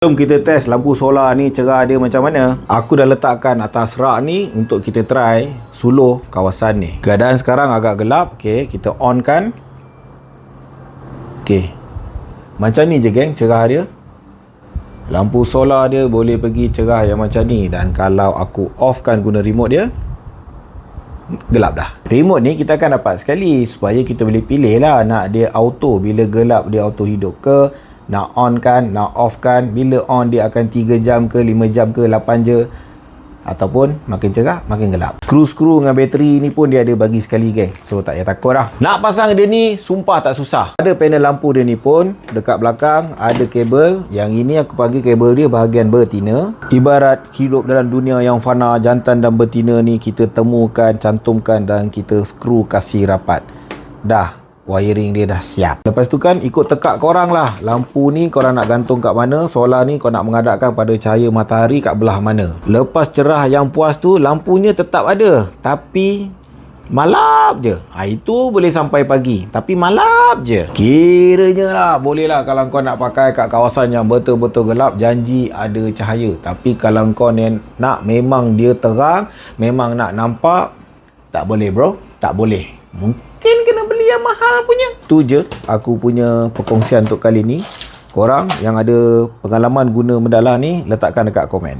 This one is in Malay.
Jom kita test lampu solar ni cerah dia macam mana. Aku dah letakkan atas rak ni untuk kita try suluh kawasan ni. Keadaan sekarang agak gelap. Okey, kita on kan. Okey. Macam ni je geng cerah dia. Lampu solar dia boleh pergi cerah yang macam ni. Dan kalau aku off kan guna remote dia, gelap dah. Remote ni kita akan dapat sekali supaya kita boleh pilih lah nak dia auto, bila gelap dia auto hidup ke, nak on kan, nak off kan, bila on dia akan 3 jam ke, 5 jam ke, 8 je, ataupun makin cerah makin gelap. Skru-skru dengan bateri ni pun dia ada bagi sekali geng, so tak payah takut lah. Nak pasang dia ni sumpah tak susah. Ada panel lampu dia ni pun dekat belakang ada kabel. Yang ini aku panggil kabel dia bahagian betina. Ibarat hidup dalam dunia yang fana, jantan dan betina ni kita temukan, cantumkan dan kita skru kasih rapat. Dah, wiring dia dah siap. Lepas tu kan ikut tekak korang lah. Lampu ni korang nak gantung kat mana, solar ni kau nak menghadapkan pada cahaya matahari kat belah mana. Lepas cerah yang puas tu, lampunya tetap ada, tapi malap je. Itu boleh sampai pagi, tapi malap je. Kiranya lah, boleh lah kalau kau nak pakai kat kawasan yang betul-betul gelap, janji ada cahaya. Tapi kalau kau nak memang dia terang, memang nak nampak, tak boleh bro, tak boleh. Mungkin kena beli yang mahal punya. Tu je aku punya perkongsian untuk kali ni. Korang yang ada pengalaman guna mendalah ni, letakkan dekat komen.